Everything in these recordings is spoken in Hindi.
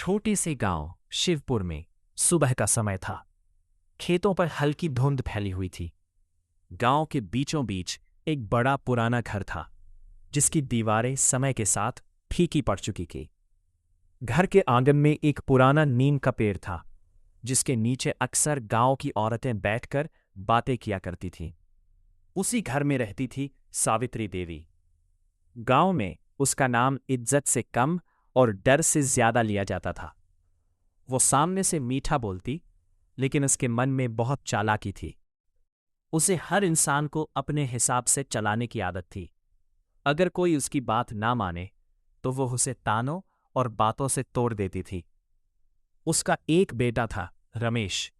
छोटे से गांव शिवपुर में सुबह का समय था। खेतों पर हल्की धुंध फैली हुई थी। गांव के बीचों बीच एक बड़ा पुराना घर था, जिसकी दीवारें समय के साथ फीकी पड़ चुकी थी। घर के आंगन में एक पुराना नीम का पेड़ था, जिसके नीचे अक्सर गांव की औरतें बैठकर बातें किया करती थीं। उसी घर में रहती थी सावित्री देवी। गांव में उसका नाम इज्जत से कम और डर से ज्यादा लिया जाता था। वो सामने से मीठा बोलती, लेकिन उसके मन में बहुत चालाकी थी। उसे हर इंसान को अपने हिसाब से चलाने की आदत थी। अगर कोई उसकी बात ना माने तो वो उसे तानों और बातों से तोड़ देती थी। उसका एक बेटा था, रमेश।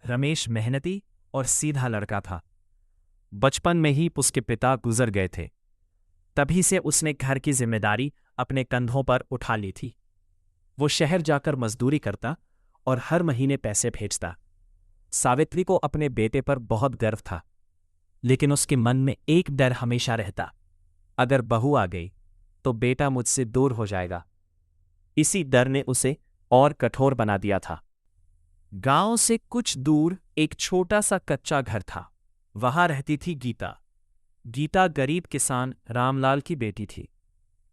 रमेश मेहनती और सीधा लड़का था। बचपन में ही उसके पिता गुजर गए थे। तभी से उसने घर की जिम्मेदारी अपने कंधों पर उठा ली थी। वो शहर जाकर मजदूरी करता और हर महीने पैसे भेजता। सावित्री को अपने बेटे पर बहुत गर्व था, लेकिन उसके मन में एक डर हमेशा रहता, अगर बहू आ गई तो बेटा मुझसे दूर हो जाएगा। इसी डर ने उसे और कठोर बना दिया था। गांव से कुछ दूर एक छोटा सा कच्चा घर था। वहां रहती थी गीता। गीता गरीब किसान रामलाल की बेटी थी।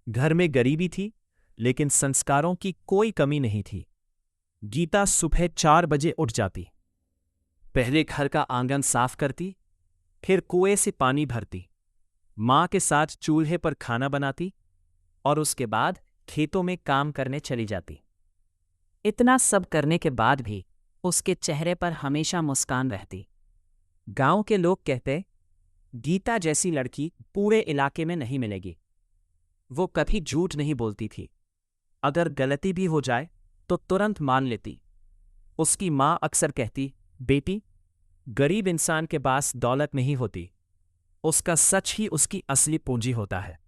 घर में गरीबी थी, लेकिन संस्कारों की कोई कमी नहीं थी। गीता सुबह 4 बजे उठ जाती। पहले घर का आंगन साफ करती, फिर कुएं से पानी भरती, मां के साथ चूल्हे पर खाना बनाती और उसके बाद खेतों में काम करने चली जाती। इतना सब करने के बाद भी उसके चेहरे पर हमेशा मुस्कान रहती। गांव के लोग कहते, गीता जैसी लड़की पूरे इलाके में नहीं मिलेगी। वो कभी झूठ नहीं बोलती थी। अगर गलती भी हो जाए तो तुरंत मान लेती। उसकी मां अक्सर कहती, बेटी, गरीब इंसान के पास दौलत नहीं होती, उसका सच ही उसकी असली पूंजी होता है।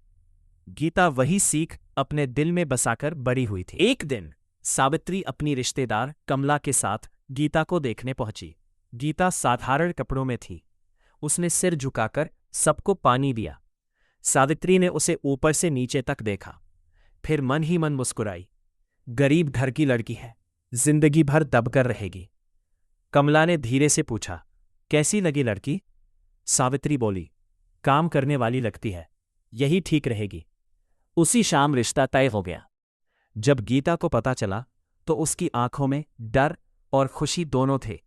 गीता वही सीख अपने दिल में बसाकर बड़ी हुई थी। एक दिन सावित्री अपनी रिश्तेदार कमला के साथ गीता को देखने पहुंची। गीता साधारण कपड़ों में थी। उसने सिर झुकाकर सबको पानी दिया। सावित्री ने उसे ऊपर से नीचे तक देखा, फिर मन ही मन मुस्कुराई। गरीब घर की लड़की है, जिंदगी भर दबकर रहेगी। कमला ने धीरे से पूछा, कैसी लगी लड़की? सावित्री बोली, काम करने वाली लगती है, यही ठीक रहेगी। उसी शाम रिश्ता तय हो गया। जब गीता को पता चला तो उसकी आंखों में डर और खुशी दोनों थे।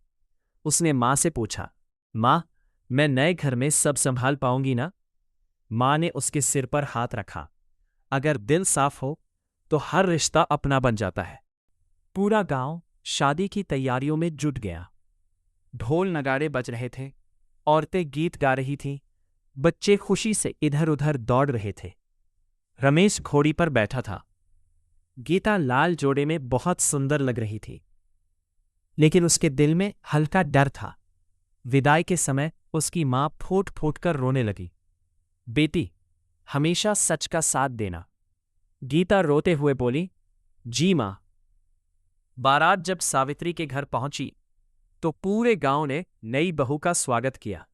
उसने मां से पूछा, मां, मैं नए घर में सब संभाल पाऊंगी ना? मां ने उसके सिर पर हाथ रखा। अगर दिल साफ हो तो हर रिश्ता अपना बन जाता है। पूरा गांव शादी की तैयारियों में जुट गया। ढोल नगाड़े बज रहे थे, औरतें गीत गा रही थीं, बच्चे खुशी से इधर उधर दौड़ रहे थे। रमेश घोड़ी पर बैठा था। गीता लाल जोड़े में बहुत सुंदर लग रही थी, लेकिन उसके दिल में हल्का डर था। विदाई के समय उसकी मां फूट फूट कर रोने लगी। बेटी, हमेशा सच का साथ देना। गीता रोते हुए बोली, जी मां। बारात जब सावित्री के घर पहुंची तो पूरे गांव ने नई बहू का स्वागत किया।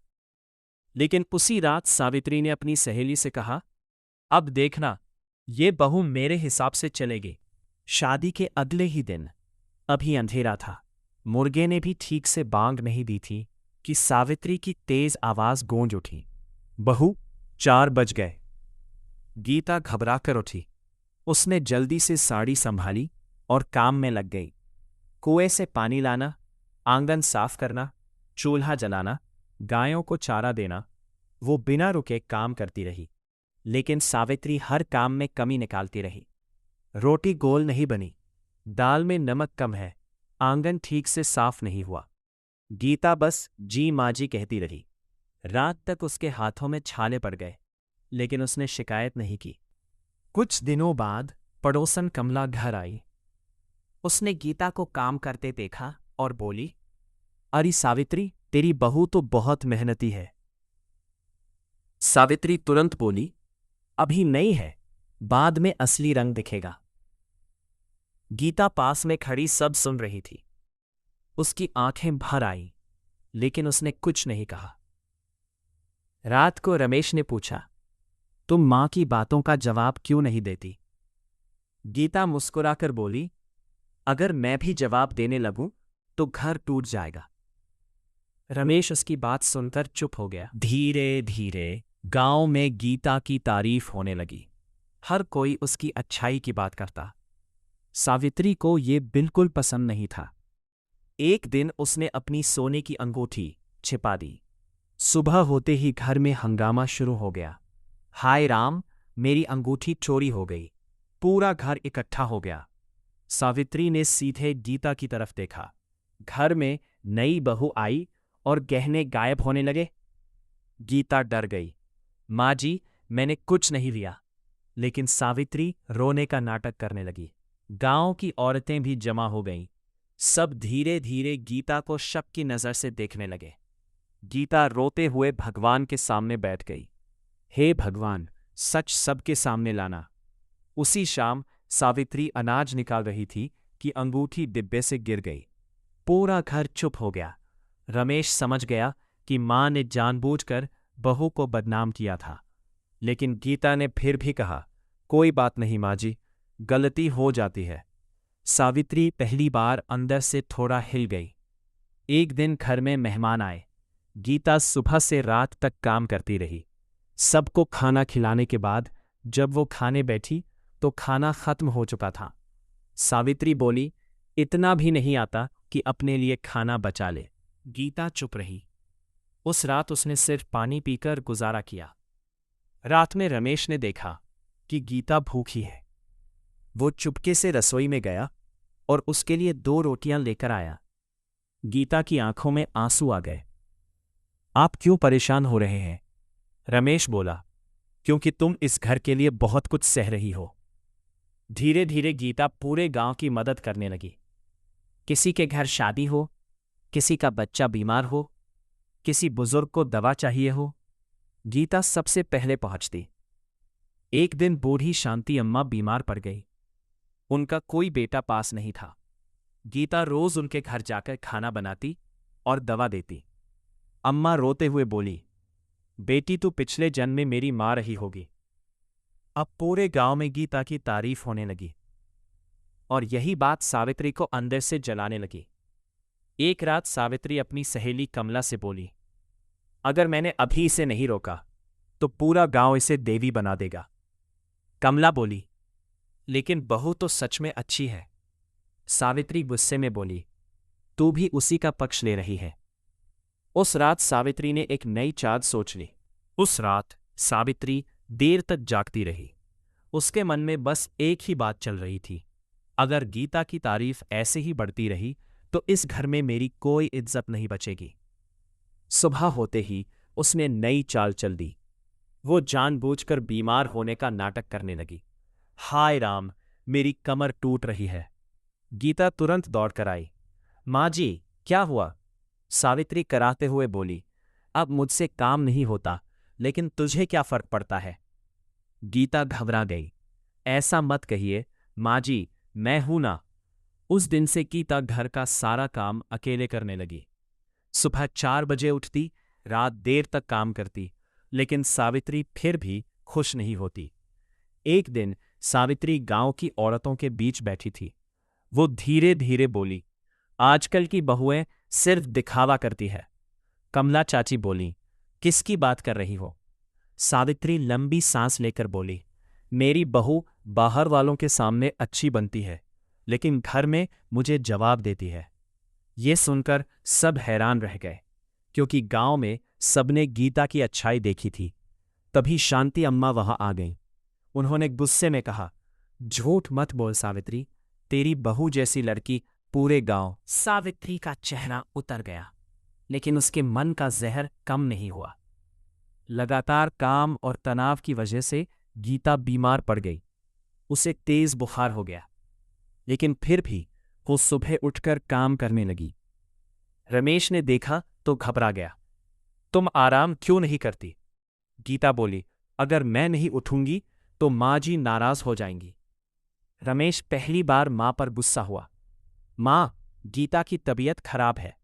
लेकिन उसी रात सावित्री ने अपनी सहेली से कहा, अब देखना, ये बहू मेरे हिसाब से चलेगी। शादी के अगले ही दिन, अभी अंधेरा था, मुर्गे ने भी ठीक से बांग नहीं दी थी कि सावित्री की तेज आवाज गूंज उठी, बहू, 4 बज गए। गीता घबरा कर उठी। उसने जल्दी से साड़ी संभाली और काम में लग गई। कुएं से पानी लाना, आंगन साफ करना, चूल्हा जलाना, गायों को चारा देना, वो बिना रुके काम करती रही। लेकिन सावित्री हर काम में कमी निकालती रही। रोटी गोल नहीं बनी, दाल में नमक कम है, आंगन ठीक से साफ नहीं हुआ। गीता बस जी माँ जी कहती रही। रात तक उसके हाथों में छाले पड़ गए, लेकिन उसने शिकायत नहीं की। कुछ दिनों बाद पड़ोसन कमला घर आई। उसने गीता को काम करते देखा और बोली, अरे सावित्री, तेरी बहू तो बहुत मेहनती है। सावित्री तुरंत बोली, अभी नहीं है, बाद में असली रंग दिखेगा। गीता पास में खड़ी सब सुन रही थी। उसकी आंखें भर आईं, लेकिन उसने कुछ नहीं कहा। रात को रमेश ने पूछा, तुम मां की बातों का जवाब क्यों नहीं देती? गीता मुस्कुराकर बोली, अगर मैं भी जवाब देने लगूं तो घर टूट जाएगा। रमेश उसकी बात सुनकर चुप हो गया। धीरे धीरे गांव में गीता की तारीफ होने लगी। हर कोई उसकी अच्छाई की बात करता। सावित्री को ये बिल्कुल पसंद नहीं था। एक दिन उसने अपनी सोने की अंगूठी छिपा दी। सुबह होते ही घर में हंगामा शुरू हो गया। हाय राम, मेरी अंगूठी चोरी हो गई। पूरा घर इकट्ठा हो गया। सावित्री ने सीधे गीता की तरफ देखा। घर में नई बहू आई और गहने गायब होने लगे। गीता डर गई। माँ जी, मैंने कुछ नहीं लिया। लेकिन सावित्री रोने का नाटक करने लगी। गांव की औरतें भी जमा हो गईं। सब धीरे धीरे गीता को शक की नज़र से देखने लगे। गीता रोते हुए भगवान के सामने बैठ गई। हे भगवान, सच सबके सामने लाना। उसी शाम सावित्री अनाज निकाल रही थी कि अंगूठी डिब्बे से गिर गई। पूरा घर चुप हो गया। रमेश समझ गया कि मां ने जानबूझकर बहू को बदनाम किया था। लेकिन गीता ने फिर भी कहा, कोई बात नहीं माँ जी, गलती हो जाती है। सावित्री पहली बार अंदर से थोड़ा हिल गई। एक दिन घर में मेहमान आए। गीता सुबह से रात तक काम करती रही। सबको खाना खिलाने के बाद जब वो खाने बैठी तो खाना खत्म हो चुका था। सावित्री बोली, इतना भी नहीं आता कि अपने लिए खाना बचा ले। गीता चुप रही। उस रात उसने सिर्फ पानी पीकर गुजारा किया। रात में रमेश ने देखा कि गीता भूखी है। वो चुपके से रसोई में गया और उसके लिए 2 रोटियां लेकर आया। गीता की आंखों में आंसू आ गए। आप क्यों परेशान हो रहे हैं? रमेश बोला, क्योंकि तुम इस घर के लिए बहुत कुछ सह रही हो। धीरे धीरे गीता पूरे गांव की मदद करने लगी। किसी के घर शादी हो, किसी का बच्चा बीमार हो, किसी बुजुर्ग को दवा चाहिए हो, गीता सबसे पहले पहुंचती। एक दिन बूढ़ी शांति अम्मा बीमार पड़ गई। उनका कोई बेटा पास नहीं था। गीता रोज उनके घर जाकर खाना बनाती और दवा देती। अम्मा रोते हुए बोली, बेटी तू पिछले जन्म में मेरी माँ रही होगी। अब पूरे गांव में गीता की तारीफ होने लगी और यही बात सावित्री को अंदर से जलाने लगी। एक रात सावित्री अपनी सहेली कमला से बोली, अगर मैंने अभी इसे नहीं रोका तो पूरा गांव इसे देवी बना देगा। कमला बोली, लेकिन बहू तो सच में अच्छी है। सावित्री गुस्से में बोली, तू भी उसी का पक्ष ले रही है। उस रात सावित्री ने एक नई चाल सोच ली। उस रात सावित्री देर तक जागती रही। उसके मन में बस एक ही बात चल रही थी, अगर गीता की तारीफ ऐसे ही बढ़ती रही तो इस घर में मेरी कोई इज्जत नहीं बचेगी। सुबह होते ही उसने नई चाल चल दी। वो जानबूझकर बीमार होने का नाटक करने लगी। हाय राम, मेरी कमर टूट रही है। गीता तुरंत दौड़कर आई। माँ जी, क्या हुआ? सावित्री कराते हुए बोली, अब मुझसे काम नहीं होता, लेकिन तुझे क्या फर्क पड़ता है? गीता घबरा गई। ऐसा मत कहिए माँ जी, मैं हूं ना। उस दिन से गीता घर का सारा काम अकेले करने लगी। सुबह 4 बजे उठती, रात देर तक काम करती, लेकिन सावित्री फिर भी खुश नहीं होती। एक दिन सावित्री गांव की औरतों के बीच बैठी थी। वो धीरे धीरे बोली, आजकल की बहुएं सिर्फ दिखावा करती है। कमला चाची बोली, किसकी बात कर रही हो? सावित्री लंबी सांस लेकर बोली, मेरी बहू बाहर वालों के सामने अच्छी बनती है, लेकिन घर में मुझे जवाब देती है। ये सुनकर सब हैरान रह गए, क्योंकि गांव में सबने गीता की अच्छाई देखी थी। तभी शांति अम्मा वहां आ गईं। उन्होंने गुस्से में कहा, झूठ मत बोल सावित्री, तेरी बहू जैसी लड़की पूरे गांव। सावित्री का चेहरा उतर गया, लेकिन उसके मन का जहर कम नहीं हुआ। लगातार काम और तनाव की वजह से गीता बीमार पड़ गई। उसे तेज बुखार हो गया, लेकिन फिर भी वो सुबह उठकर काम करने लगी। रमेश ने देखा तो घबरा गया। तुम आराम क्यों नहीं करती? गीता बोली, अगर मैं नहीं उठूंगी तो माँ जी नाराज हो जाएंगी। रमेश पहली बार माँ पर गुस्सा हुआ। माँ, गीता की तबीयत खराब है।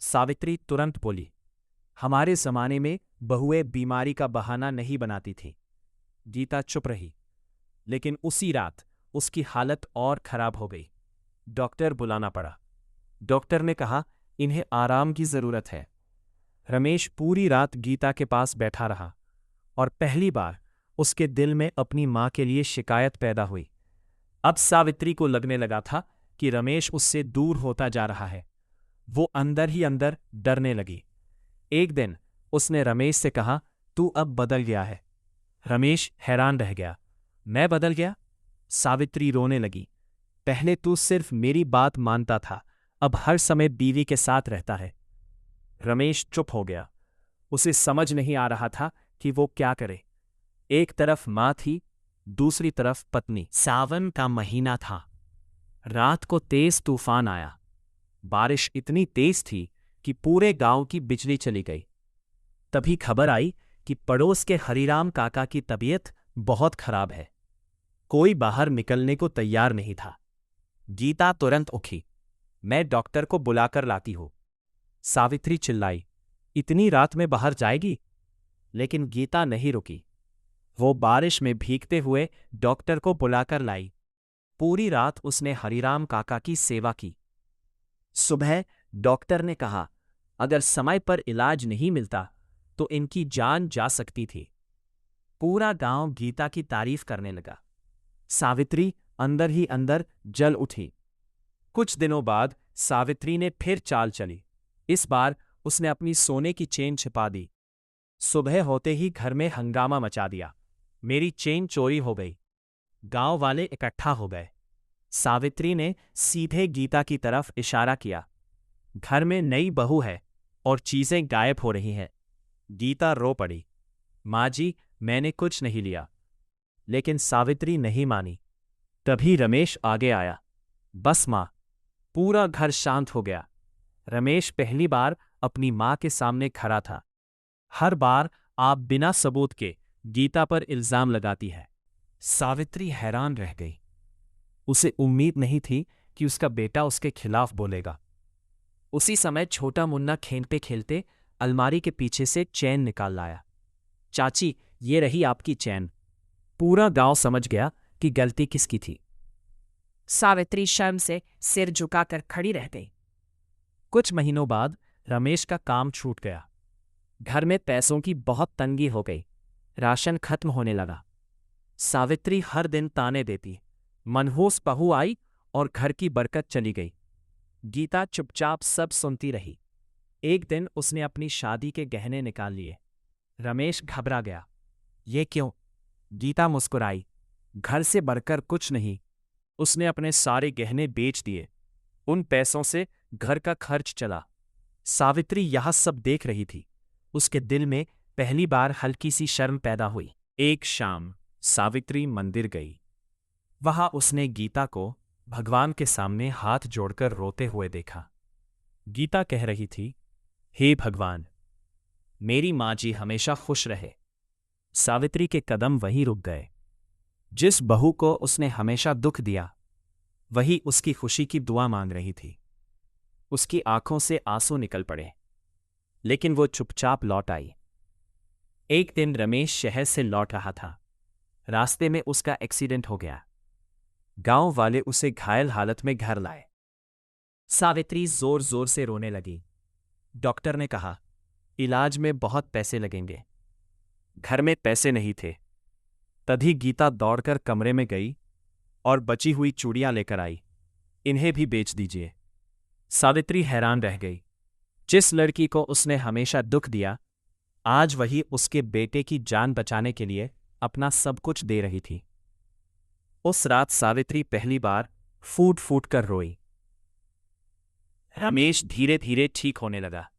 सावित्री तुरंत बोली, हमारे जमाने में बहुएं बीमारी का बहाना नहीं बनाती थी। गीता चुप रही, लेकिन उसी रात उसकी हालत और खराब हो गई। डॉक्टर बुलाना पड़ा। डॉक्टर ने कहा, इन्हें आराम की जरूरत है। रमेश पूरी रात गीता के पास बैठा रहा और पहली बार उसके दिल में अपनी मां के लिए शिकायत पैदा हुई। अब सावित्री को लगने लगा था कि रमेश उससे दूर होता जा रहा है। वो अंदर ही अंदर डरने लगी। एक दिन उसने रमेश से कहा, तू अब बदल गया है। रमेश हैरान रह गया। मैं बदल गया? सावित्री रोने लगी। पहले तू सिर्फ मेरी बात मानता था, अब हर समय बीवी के साथ रहता है। रमेश चुप हो गया। उसे समझ नहीं आ रहा था कि वो क्या करे। एक तरफ मां थी, दूसरी तरफ पत्नी। सावन का महीना था। रात को तेज तूफान आया। बारिश इतनी तेज थी कि पूरे गांव की बिजली चली गई। तभी खबर आई कि पड़ोस के हरिराम काका की तबीयत बहुत खराब है। कोई बाहर निकलने को तैयार नहीं था। गीता तुरंत उठी। मैं डॉक्टर को बुलाकर लाती हूं। सावित्री चिल्लाई, इतनी रात में बाहर जाएगी? लेकिन गीता नहीं रुकी। वो बारिश में भीगते हुए डॉक्टर को बुलाकर लाई। पूरी रात उसने हरिराम काका की सेवा की। सुबह डॉक्टर ने कहा, अगर समय पर इलाज नहीं मिलता तो इनकी जान जा सकती थी। पूरा गांव गीता की तारीफ करने लगा। सावित्री अंदर ही अंदर जल उठी। कुछ दिनों बाद सावित्री ने फिर चाल चली। इस बार उसने अपनी सोने की चेन छिपा दी। सुबह होते ही घर में हंगामा मचा दिया। मेरी चेन चोरी हो गई। गांव वाले इकट्ठा हो गए। सावित्री ने सीधे गीता की तरफ इशारा किया। घर में नई बहू है और चीजें गायब हो रही हैं। गीता रो पड़ी। माँ जी, मैंने कुछ नहीं लिया। लेकिन सावित्री नहीं मानी। तभी रमेश आगे आया। बस माँ। पूरा घर शांत हो गया। रमेश पहली बार अपनी माँ के सामने खड़ा था। हर बार आप बिना सबूत के गीता पर इल्जाम लगाती है। सावित्री हैरान रह गई। उसे उम्मीद नहीं थी कि उसका बेटा उसके खिलाफ बोलेगा। उसी समय छोटा मुन्ना खेल पे खेलते अलमारी के पीछे से चैन निकाल लाया। चाची, ये रही आपकी चैन। पूरा गांव समझ गया कि गलती किसकी थी। सावित्री शर्म से सिर झुकाकर खड़ी रह गई। कुछ महीनों बाद रमेश का काम छूट गया। घर में पैसों की बहुत तंगी हो गई। राशन खत्म होने लगा। सावित्री हर दिन ताने देती। मनहूस बहू आई और घर की बरकत चली गई। गीता चुपचाप सब सुनती रही। एक दिन उसने अपनी शादी के गहने निकाल लिए। रमेश घबरा गया। ये क्यों? गीता मुस्कुराई। घर से बढ़कर कुछ नहीं। उसने अपने सारे गहने बेच दिए। उन पैसों से घर का खर्च चला। सावित्री यह सब देख रही थी। उसके दिल में पहली बार हल्की सी शर्म पैदा हुई। एक शाम सावित्री मंदिर गई। वहां उसने गीता को भगवान के सामने हाथ जोड़कर रोते हुए देखा। गीता कह रही थी, हे भगवान, मेरी माँ जी हमेशा खुश रहे। सावित्री के कदम वहीं रुक गए। जिस बहू को उसने हमेशा दुख दिया, वही उसकी खुशी की दुआ मांग रही थी। उसकी आंखों से आंसू निकल पड़े, लेकिन वो चुपचाप लौट आई। एक दिन रमेश शहर से लौट रहा था। रास्ते में उसका एक्सीडेंट हो गया। गांव वाले उसे घायल हालत में घर लाए। सावित्री जोर जोर से रोने लगी। डॉक्टर ने कहा, इलाज में बहुत पैसे लगेंगे। घर में पैसे नहीं थे। तभी गीता दौड़कर कमरे में गई और बची हुई चूड़ियां लेकर आई। इन्हें भी बेच दीजिए। सावित्री हैरान रह गई। जिस लड़की को उसने हमेशा दुख दिया, आज वही उसके बेटे की जान बचाने के लिए अपना सब कुछ दे रही थी। उस रात सावित्री पहली बार फूट फूट कर रोई। रमेश धीरे धीरे ठीक होने लगा।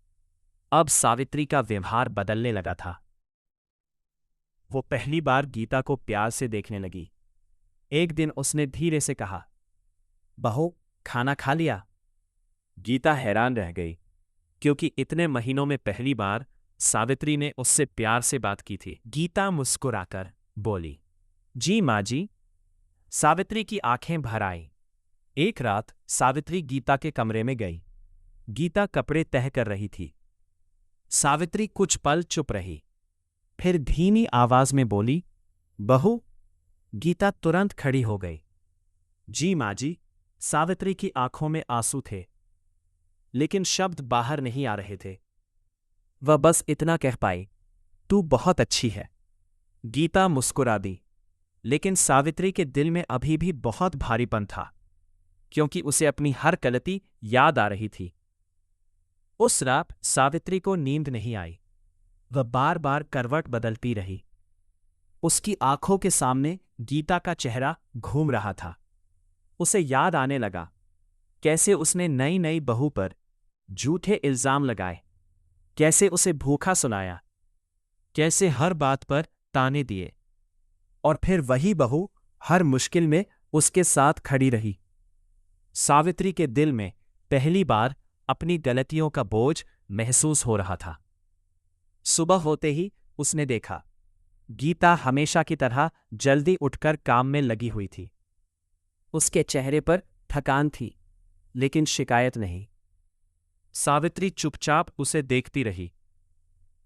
अब सावित्री का व्यवहार बदलने लगा था। वो पहली बार गीता को प्यार से देखने लगी। एक दिन उसने धीरे से कहा, बहू, खाना खा लिया? गीता हैरान रह गई, क्योंकि इतने महीनों में पहली बार सावित्री ने उससे प्यार से बात की थी। गीता मुस्कुराकर बोली, जी माँ जी। सावित्री की आंखें भर आईं। एक रात सावित्री गीता के कमरे में गई। गीता कपड़े तह कर रही थी। सावित्री कुछ पल चुप रही, फिर धीमी आवाज में बोली, बहू। गीता तुरंत खड़ी हो गई। जी माँ जी। सावित्री की आंखों में आंसू थे, लेकिन शब्द बाहर नहीं आ रहे थे। वह बस इतना कह पाई, तू बहुत अच्छी है। गीता मुस्कुरा दी, लेकिन सावित्री के दिल में अभी भी बहुत भारीपन था, क्योंकि उसे अपनी हर गलती याद आ रही थी। उस रात सावित्री को नींद नहीं आई। वह बार बार करवट बदलती रही। उसकी आंखों के सामने गीता का चेहरा घूम रहा था। उसे याद आने लगा कैसे उसने नई नई बहू पर झूठे इल्जाम लगाए, कैसे उसे भूखा सुनाया, कैसे हर बात पर ताने दिए, और फिर वही बहू हर मुश्किल में उसके साथ खड़ी रही। सावित्री के दिल में पहली बार अपनी गलतियों का बोझ महसूस हो रहा था। सुबह होते ही उसने देखा गीता हमेशा की तरह जल्दी उठकर काम में लगी हुई थी। उसके चेहरे पर थकान थी, लेकिन शिकायत नहीं। सावित्री चुपचाप उसे देखती रही।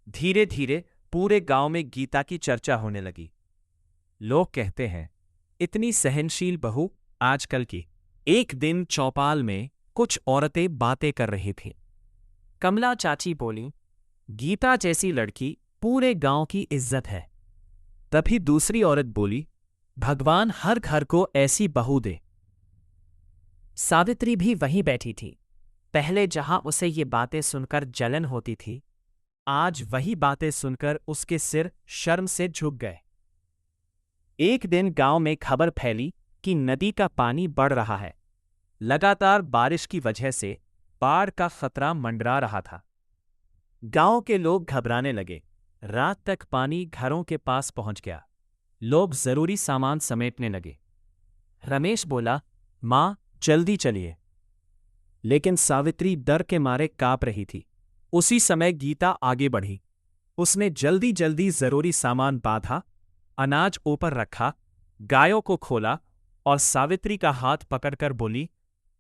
धीरे धीरे पूरे गांव में गीता की चर्चा होने लगी। लोग कहते हैं, इतनी सहनशील बहू आजकल की। एक दिन चौपाल में कुछ औरतें बातें कर रही थीं। कमला चाची बोली, गीता जैसी लड़की पूरे गांव की इज्जत है। तभी दूसरी औरत बोली, भगवान हर घर को ऐसी बहू दे। सावित्री भी वहीं बैठी थी। पहले जहां उसे ये बातें सुनकर जलन होती थी, आज वही बातें सुनकर उसके सिर शर्म से झुक गए। एक दिन गांव में खबर फैली कि नदी का पानी बढ़ रहा है। लगातार बारिश की वजह से बाढ़ का खतरा मंडरा रहा था। गांव के लोग घबराने लगे। रात तक पानी घरों के पास पहुंच गया। लोग जरूरी सामान समेटने लगे। रमेश बोला, मां जल्दी चलिए। लेकिन सावित्री डर के मारे कांप रही थी। उसी समय गीता आगे बढ़ी। उसने जल्दी जल्दी जरूरी सामान बांधा, अनाज ऊपर रखा, गायों को खोला और सावित्री का हाथ पकड़कर बोली,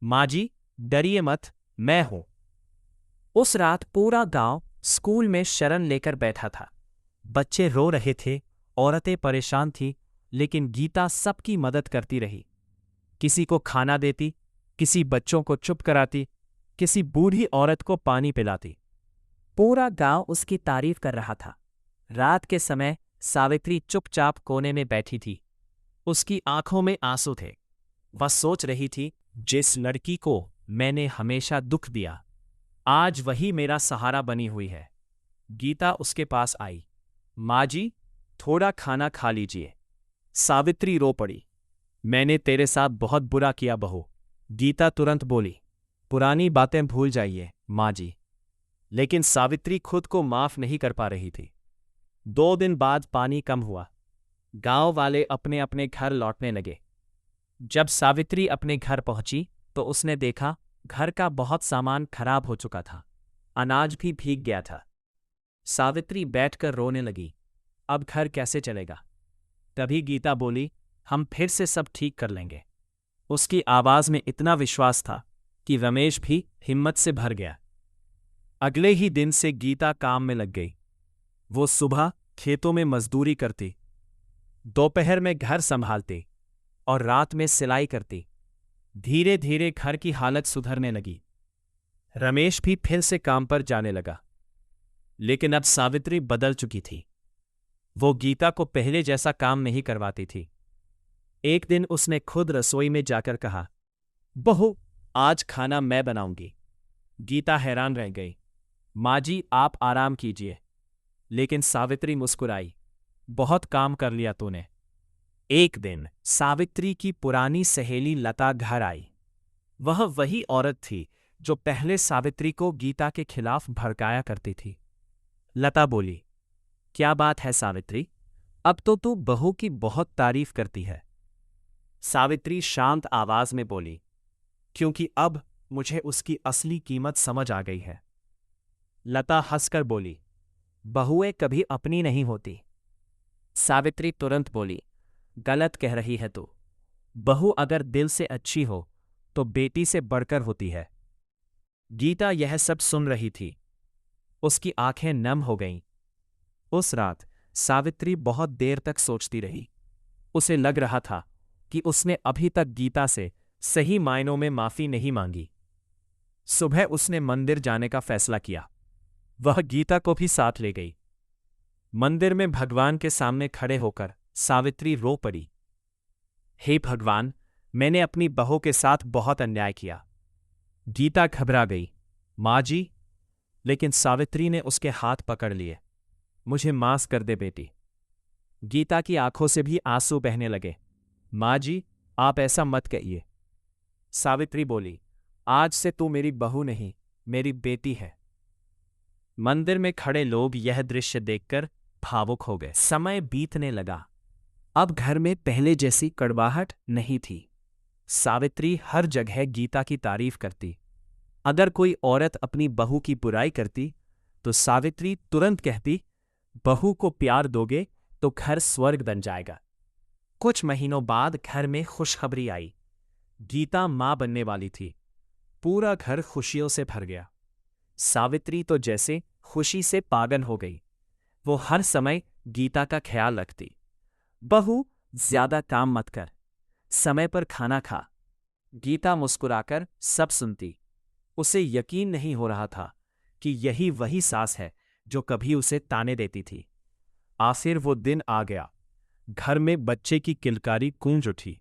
माँ जी डरिए मत, मैं हूं। उस रात पूरा गांव स्कूल में शरण लेकर बैठा था। बच्चे रो रहे थे, औरतें परेशान थीं, लेकिन गीता सबकी मदद करती रही। किसी को खाना देती, किसी बच्चों को चुप कराती, किसी बूढ़ी औरत को पानी पिलाती। पूरा गांव उसकी तारीफ कर रहा था। रात के समय सावित्री चुपचाप कोने में बैठी थी। उसकी आंखों में आंसू थे। वह सोच रही थी, जिस लड़की को मैंने हमेशा दुख दिया, आज वही मेरा सहारा बनी हुई है। गीता उसके पास आई। माँ जी थोड़ा खाना खा लीजिए। सावित्री रो पड़ी। मैंने तेरे साथ बहुत बुरा किया बहू। गीता तुरंत बोली, पुरानी बातें भूल जाइए माँ जी। लेकिन सावित्री खुद को माफ नहीं कर पा रही थी। 2 दिन बाद पानी कम हुआ। गांव वाले अपने अपने घर लौटने लगे। जब सावित्री अपने घर पहुंची तो उसने देखा घर का बहुत सामान खराब हो चुका था। अनाज भी भीग गया था। सावित्री बैठकर रोने लगी। अब घर कैसे चलेगा? तभी गीता बोली, हम फिर से सब ठीक कर लेंगे। उसकी आवाज में इतना विश्वास था कि रमेश भी हिम्मत से भर गया। अगले ही दिन से गीता काम में लग गई। वो सुबह खेतों में मजदूरी करती, दोपहर में घर संभालती और रात में सिलाई करती। धीरे धीरे घर की हालत सुधरने लगी। रमेश भी फिर से काम पर जाने लगा। लेकिन अब सावित्री बदल चुकी थी। वो गीता को पहले जैसा काम नहीं करवाती थी। एक दिन उसने खुद रसोई में जाकर कहा, बहू आज खाना मैं बनाऊंगी। गीता हैरान रह गई। माँ जी आप आराम कीजिए। लेकिन सावित्री मुस्कुराई, बहुत काम कर लिया तूने। एक दिन सावित्री की पुरानी सहेली लता घर आई। वह वही औरत थी जो पहले सावित्री को गीता के खिलाफ भड़काया करती थी। लता बोली, क्या बात है सावित्री, अब तो तू बहू की बहुत तारीफ करती है। सावित्री शांत आवाज में बोली, क्योंकि अब मुझे उसकी असली कीमत समझ आ गई है। लता हंसकर बोली, बहुएं कभी अपनी नहीं होती। सावित्री तुरंत बोली, गलत कह रही है तू। बहू अगर दिल से अच्छी हो तो बेटी से बढ़कर होती है। गीता यह सब सुन रही थी। उसकी आंखें नम हो गईं। उस रात सावित्री बहुत देर तक सोचती रही। उसे लग रहा था कि उसने अभी तक गीता से सही मायनों में माफी नहीं मांगी। सुबह उसने मंदिर जाने का फैसला किया। वह गीता को भी साथ ले गई। मंदिर में भगवान के सामने खड़े होकर सावित्री रो पड़ी। हे भगवान, मैंने अपनी बहू के साथ बहुत अन्याय किया। गीता घबरा गई। माँ जी, लेकिन सावित्री ने उसके हाथ पकड़ लिए। मुझे माफ कर दे बेटी। गीता की आंखों से भी आंसू बहने लगे। माँ जी, आप ऐसा मत कहिए। सावित्री बोली, आज से तू मेरी बहू नहीं, मेरी बेटी है। मंदिर में खड़े लोग यह दृश्य देखकर भावुक हो गए। समय बीतने लगा। अब घर में पहले जैसी कड़वाहट नहीं थी। सावित्री हर जगह गीता की तारीफ करती। अगर कोई औरत अपनी बहू की बुराई करती तो सावित्री तुरंत कहती, बहू को प्यार दोगे तो घर स्वर्ग बन जाएगा। कुछ महीनों बाद घर में खुशखबरी आई। गीता मां बनने वाली थी। पूरा घर खुशियों से भर गया। सावित्री तो जैसे खुशी से पागल हो गई। वो हर समय गीता का ख्याल रखती। बहू, ज्यादा काम मत कर, समय पर खाना खा। गीता मुस्कुराकर सब सुनती। उसे यकीन नहीं हो रहा था कि यही वही सास है जो कभी उसे ताने देती थी। आखिर वो दिन आ गया। घर में बच्चे की किलकारी गूंज उठी।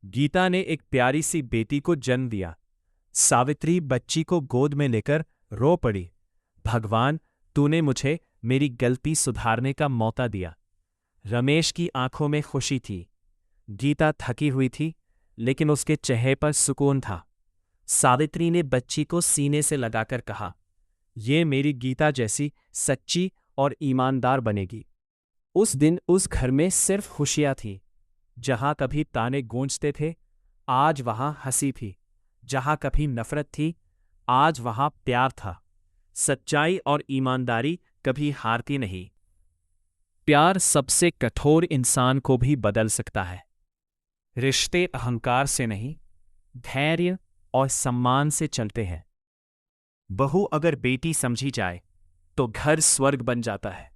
गीता ने एक प्यारी सी बेटी को जन्म दिया। सावित्री बच्ची को गोद में लेकर रो पड़ी। भगवान, तूने मुझे मेरी गलती सुधारने का मौका दिया। रमेश की आंखों में खुशी थी। गीता थकी हुई थी, लेकिन उसके चेहरे पर सुकून था। सावित्री ने बच्ची को सीने से लगाकर कहा, ये मेरी गीता जैसी सच्ची और ईमानदार बनेगी। उस दिन उस घर में सिर्फ खुशियां थी। जहां कभी ताने गूंजते थे, आज वहां हंसी थी। जहां कभी नफरत थी, आज वहां प्यार था। सच्चाई और ईमानदारी कभी हारती नहीं। प्यार सबसे कठोर इंसान को भी बदल सकता है। रिश्ते अहंकार से नहीं, धैर्य और सम्मान से चलते हैं। बहू अगर बेटी समझी जाए तो घर स्वर्ग बन जाता है।